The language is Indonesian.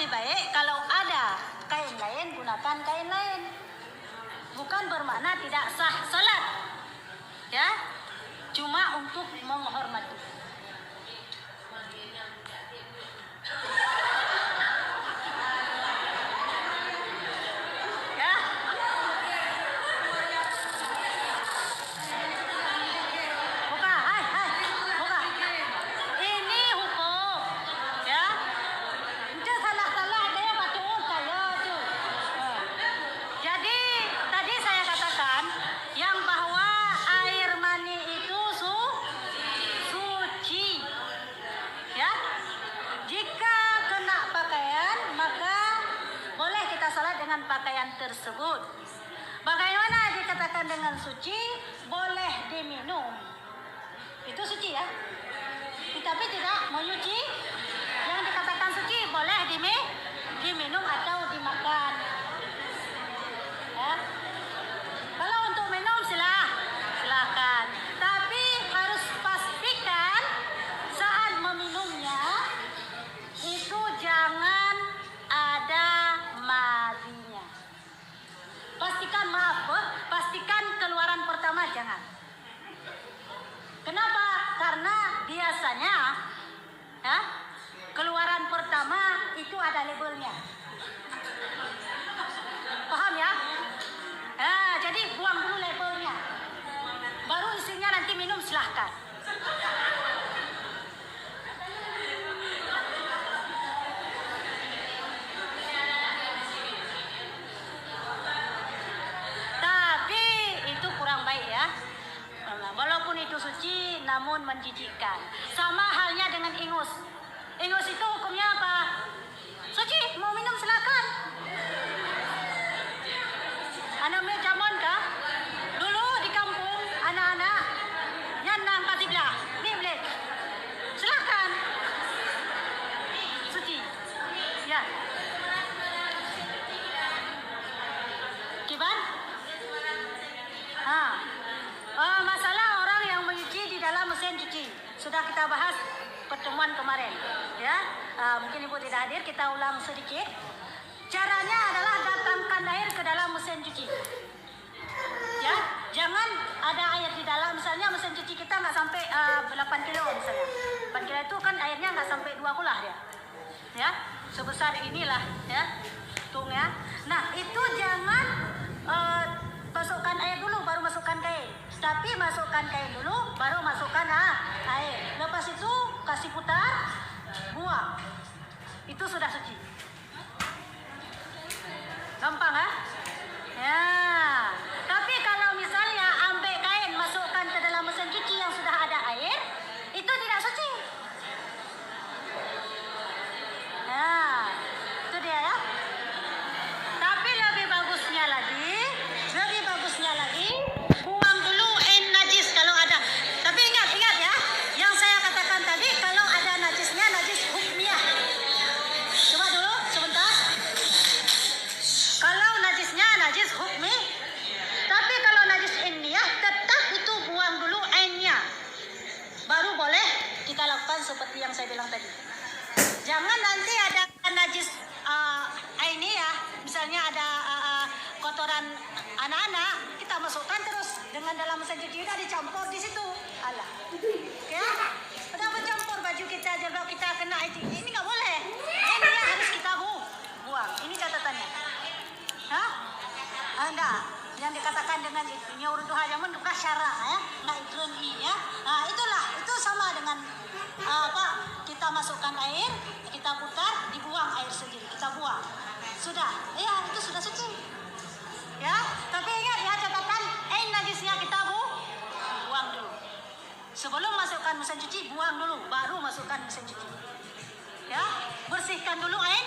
lebih baik kalau ada kain lain, gunakan kain lain. Bukan bermakna tidak sah salat. Ya, cuma untuk menghormati. Ya. Buka, buka. Ini hukum. Ya. Itu salah-salah ada yang bacaan saya tuh. Jadi tadi saya katakan yang bahwa air mani itu suci. Ya. Jika kena pakaian maka boleh kita salat dengan pakaian tersebut. Bagaimana dikatakan dengan suci? Boleh diminum. Itu suci ya. Tapi tidak menyuci. Yang dikatakan suci boleh diminum atau dimakan. Ya. Kalau untuk minum silakan. Tapi harus pastikan saat meminumnya itu jangan ada madinya. Pastikan keluaran pertama jangan. Kenapa? Karena biasanya ya, keluaran pertama itu ada labelnya. Paham ya? Jadi buang dulu labelnya. Baru isinya nanti minum silahkan. Tapi itu kurang baik ya. Walaupun itu suci namun menjijikkan. Sama halnya dengan ingus. Ingus itu hukumnya apa? Suci, mau minum silakan. Anaknya zaman kah? Dulu di kampung anak-anak nyanang patiblah. Ni boleh. Silakan. Suci. Ya. Kiban? Masalah orang yang mencuci di dalam mesin cuci sudah kita bahas pertemuan kemarin, ya. Mungkin ibu tidak hadir, kita ulang sedikit. Caranya adalah datangkan air ke dalam mesin cuci. Ya, jangan ada air di dalam. Misalnya mesin cuci kita nggak sampai 8 kilo misalnya. 8 kilo itu kan airnya nggak sampai 2 kulah dia. Ya, sebesar inilah ya, tung ya. Nah itu jangan masukkan air dulu baru masukkan kain. Tapi masukkan kain dulu baru masukkan air. Lepas itu kasih putar, buang. Itu sudah suci. Gampang ya. Tapi kalau misalnya ambil kain masukkan ke dalam mesin cuci yang sudah ada air, itu tidak suci. Nah, itu dia ya. Tapi lebih bagusnya lagi, buang dulu air najis kalau ada. Tapi ingat ya, yang saya katakan tadi kalau ada najisnya, najis hukmiyah. Coba dulu sebentar. Kalau najisnya najis hukmi, tapi kalau najis inniyah tetap itu buang dulu ainnya. Baru boleh kita lakukan seperti yang saya bilang tadi. Jangan nanti ada najis ini ya, misalnya ada kotoran anak-anak, kita masukkan terus dengan dalam mesin cuci udah dicampur di situ. Alah. Ya. Udah bercampur baju kita juga kita kena ini nggak boleh. Ini harus kita buang. Ini catatannya. Hah? Enggak. Yang dikatakan dengan nyaurduha jamun bukan syara ya, nggak ikron ya. Nah, itu sama dengan kita masukkan air, kita putar, dibuang air sendiri, kita buang. Sudah. Ya, itu sudah suci. Ya, tapi ingat ya catatan air najisnya kita buang dulu. Sebelum masukkan mesin cuci buang dulu, baru masukkan mesin cuci. Ya, bersihkan dulu air